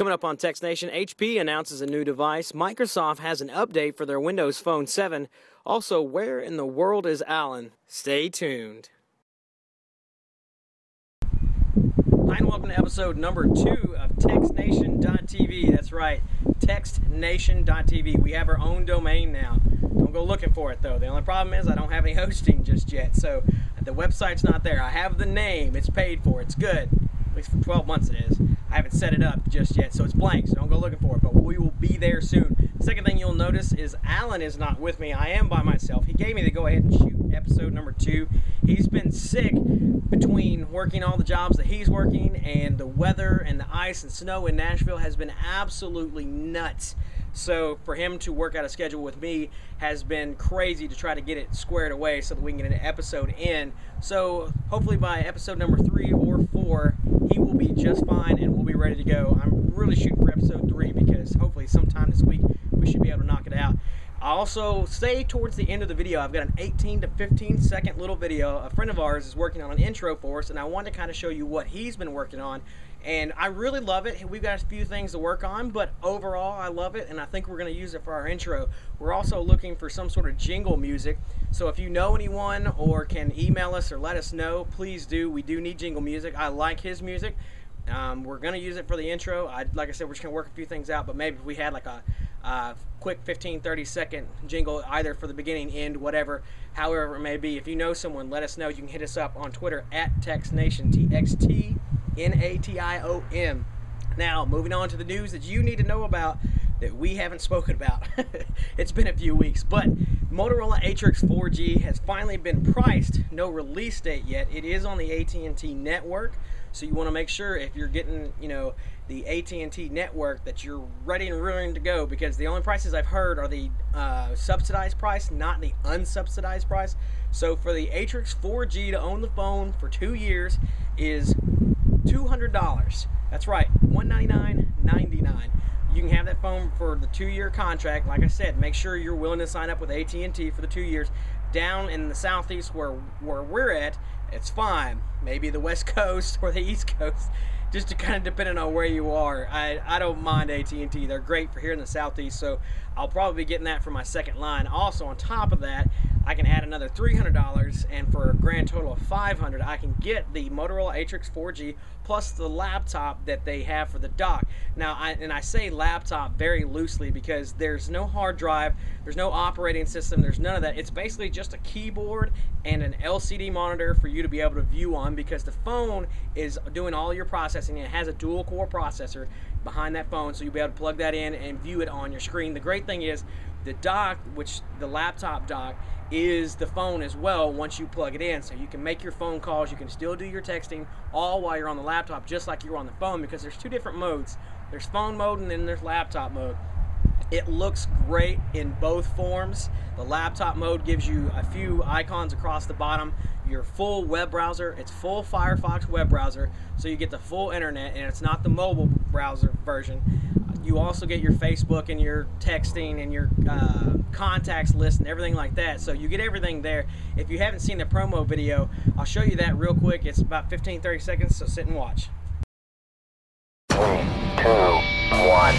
Coming up on txtNation, HP announces a new device. Microsoft has an update for their Windows Phone 7. Also, where in the world is Alan? Stay tuned. Hi, and welcome to episode number 2 of txtNation.tv. That's right, txtNation.tv. We have our own domain now. Don't go looking for it, though. The only problem is I don't have any hosting just yet, so the website's not there. I have the name. It's paid for. It's good. At least for 12 months it is. I haven't set it up just yet, so it's blank, so don't go looking for it, but we will be there soon. The second thing you'll notice is Alan is not with me. I am by myself. He gave me the go-ahead and shoot episode number 2. He's been sick between working all the jobs that he's working, and the weather and the ice and snow in Nashville has been absolutely nuts. So for him to work out a schedule with me has been crazy to try to get it squared away so that we can get an episode in. So hopefully by episode number 3 or 4, he will be just fine and we'll be ready to go. I'm really shooting for episode 3 because hopefully sometime this week we should be able to knock it out. I also say towards the end of the video, I've got an 18 to 15 second little video. A friend of ours is working on an intro for us, and I wanted to kind of show you what he's been working on. And I really love it. We've got a few things to work on, but overall I love it, and I think we're going to use it for our intro. We're also looking for some sort of jingle music, so if you know anyone or can email us or let us know, please do. We do need jingle music. I like his music. We're going to use it for the intro. Like I said, we're just going to work a few things out, but maybe if we had like a quick 15-30 second jingle either for the beginning, end, whatever, however it may be. If you know someone, let us know. You can hit us up on Twitter at txtNation, txtNation. Now, moving on to the news that you need to know about that we haven't spoken about. It's been a few weeks, but Motorola Atrix 4G has finally been priced. No release date yet. It is on the AT&T network, so you want to make sure if you're getting, the AT&T network that you're ready and willing to go, because the only prices I've heard are the subsidized price, not the unsubsidized price. So for the Atrix 4G to own the phone for 2 years is $200. That's right, $199.99. You can have that phone for the 2-year contract. Like I said, make sure you're willing to sign up with AT&T for the 2 years. Down in the southeast where we're at, it's fine. Maybe the west coast or the east coast, just to kind of depending on where you are. I don't mind AT&T. They're great for here in the southeast, so I'll probably be getting that for my second line. Also, on top of that, I can add another $300, and for a grand total of $500, I can get the Motorola Atrix 4G plus the laptop that they have for the dock. Now, I say laptop very loosely because there's no hard drive, there's no operating system, there's none of that. It's basically just a keyboard and an LCD monitor for you to be able to view on, because the phone is doing all your processing. It has a dual core processor behind that phone, so you'll be able to plug that in and view it on your screen. The great thing is the dock, which the laptop dock, is the phone as well once you plug it in, so you can make your phone calls, you can still do your texting all while you're on the laptop just like you're on the phone, because there's 2 different modes. There's phone mode and then there's laptop mode. It looks great in both forms. The laptop mode gives you a few icons across the bottom, your full web browser. It's full Firefox web browser, so you get the full internet, and it's not the mobile browser version. You also get your Facebook and your texting and your contacts list and everything like that, so you get everything there. If you haven't seen the promo video, I'll show you that real quick. It's about 15-30 seconds, so sit and watch. 3, 2, 1.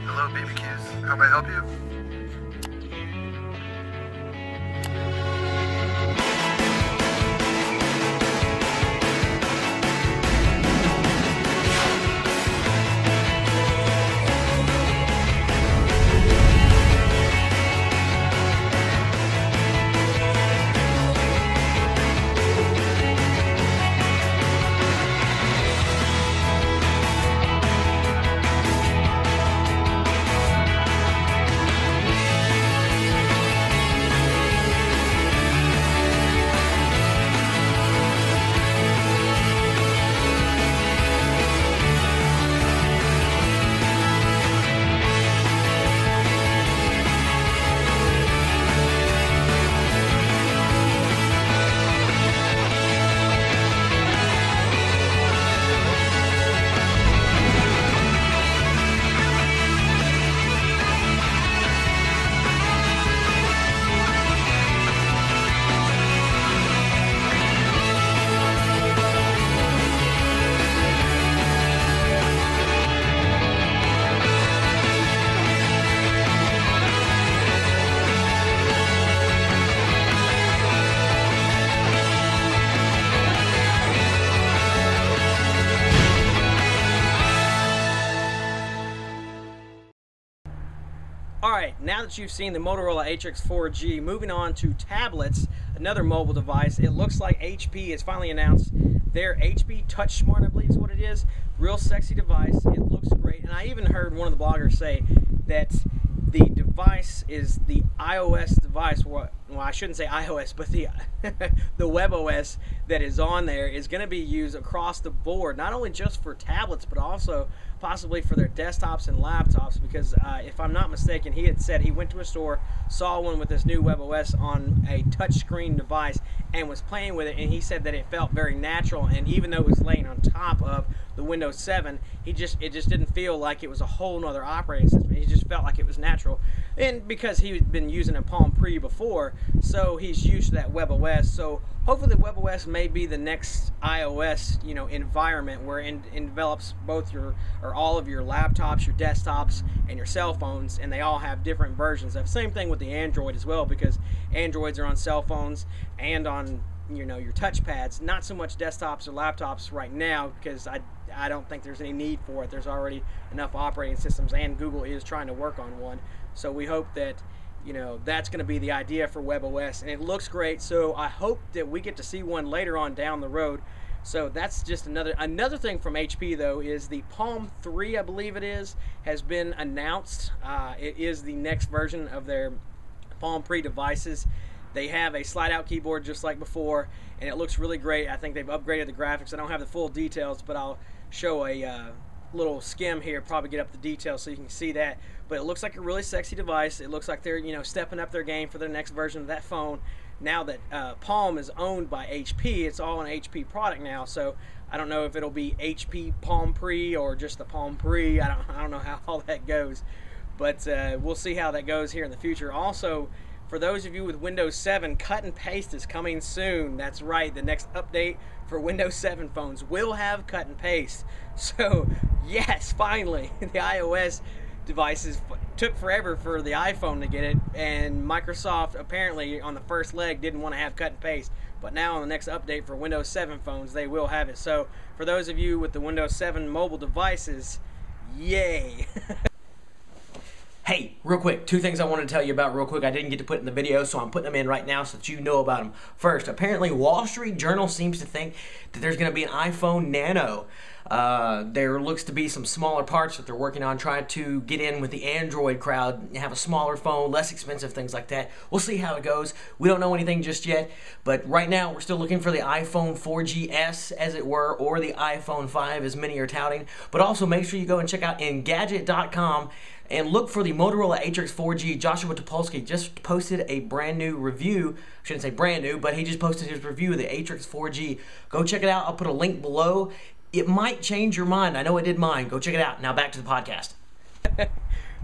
Hello, BBQs. How may I help you? Alright, now that you've seen the Motorola Atrix 4G, moving on to tablets, another mobile device. It looks like HP has finally announced their HP Touch Smart, I believe is what it is. Real sexy device. It looks great. And I even heard one of the bloggers say that the device is the iOS device. Well, I shouldn't say iOS, but the the WebOS that is on there is going to be used across the board, not only just for tablets, but also possibly for their desktops and laptops. Because if I'm not mistaken, he had said he went to a store, saw one with this new WebOS on a touchscreen device, and was playing with it, and he said that it felt very natural. And even though it was laying on top of the Windows 7, it just didn't feel like it was a whole nother operating system. He just felt like it was natural. And because he'd been using a Palm Pre before, so he's used to that WebOS. So hopefully WebOS may be the next iOS, environment where it envelops both your or all of your laptops, your desktops, and your cell phones, and they all have different versions of. Same thing with the Android as well, because Androids are on cell phones and on your touchpads. Not so much desktops or laptops right now, because I don't think there's any need for it. There's already enough operating systems, and Google is trying to work on one. So we hope that that's going to be the idea for WebOS, and it looks great. So I hope that we get to see one later on down the road. So that's just another thing from HP, though, is the Palm 3, I believe it is, has been announced. It is the next version of their Palm Pre devices. They have a slide-out keyboard just like before, and it looks really great. I think they've upgraded the graphics. I don't have the full details, but I'll show a little skim here, probably get up the details so you can see that. But it looks like a really sexy device. It looks like they're stepping up their game for their next version of that phone. Now that Palm is owned by HP, it's all an HP product now. So I don't know if it'll be HP Palm Pre or just the Palm Pre. I don't know how all that goes, but we'll see how that goes here in the future. Also, for those of you with Windows 7, cut and paste is coming soon. That's right, the next update for Windows 7 phones will have cut and paste. So yes, finally, the iOS devices took forever for the iPhone to get it, and Microsoft apparently on the first leg didn't want to have cut and paste, but now on the next update for Windows 7 phones they will have it. So for those of you with the Windows 7 mobile devices, yay. Hey, real quick, two things I wanted to tell you about real quick. I didn't get to put in the video, so I'm putting them in right now so that you know about them. First, apparently Wallstreet Journal seems to think that there's going to be an iPhone Nano. There looks to be some smaller parts that they're working on, trying to get in with the Android crowd and have a smaller phone, less expensive, things like that. We'll see how it goes. We don't know anything just yet, but right now we're still looking for the iPhone 4GS, as it were, or the iPhone 5, as many are touting. But also make sure you go and check out Engadget.com and look for the Motorola Atrix 4G. Joshua Topolsky just posted a brand new review. I shouldn't say brand new, but he just posted his review of the Atrix 4G. Go check it out. I'll put a link below. It might change your mind. I know it did mine. Go check it out. Now back to the podcast.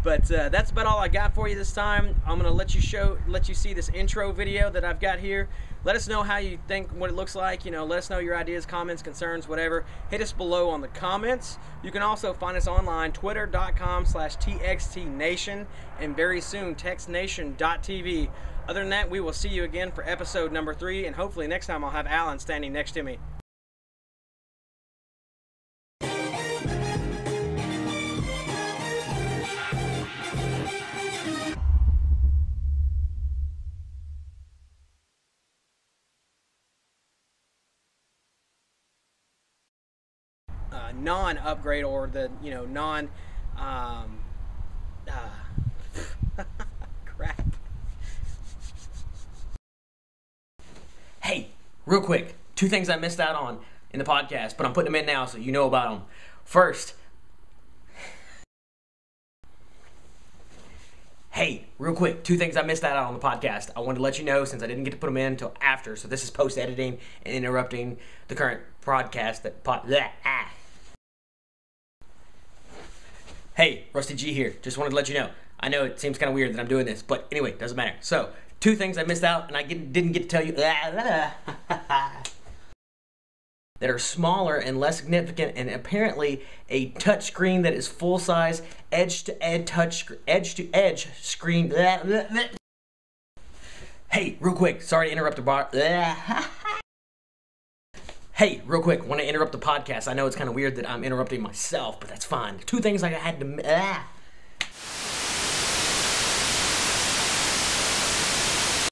But that's about all I got for you this time. I'm gonna let you see this intro video that I've got here. Let us know how you think, what it looks like. Let us know your ideas, comments, concerns, whatever. Hit us below on the comments. You can also find us online, twitter.com/txtNation, and very soon txtNation.tv. Other than that, we will see you again for episode number 3, and hopefully next time I'll have Alan standing next to me. Non-upgrade, or the crap. Hey, real quick, two things I missed out on in the podcast, but I'm putting them in now so you know about them. First, hey, real quick, two things I missed out on the podcast. I wanted to let you know since I didn't get to put them in until after, so this is post-editing and interrupting the current broadcast that Hey, Rusty G here. Just wanted to let you know. I know it seems kind of weird that I'm doing this, but anyway, doesn't matter. So, two things I missed out and I didn't get to tell you that are smaller and less significant, and apparently a touch screen that is full size, edge to edge screen. Hey, real quick, sorry to interrupt the Hey, real quick, want to interrupt the podcast. I know it's kind of weird that I'm interrupting myself, but that's fine. Two things I had to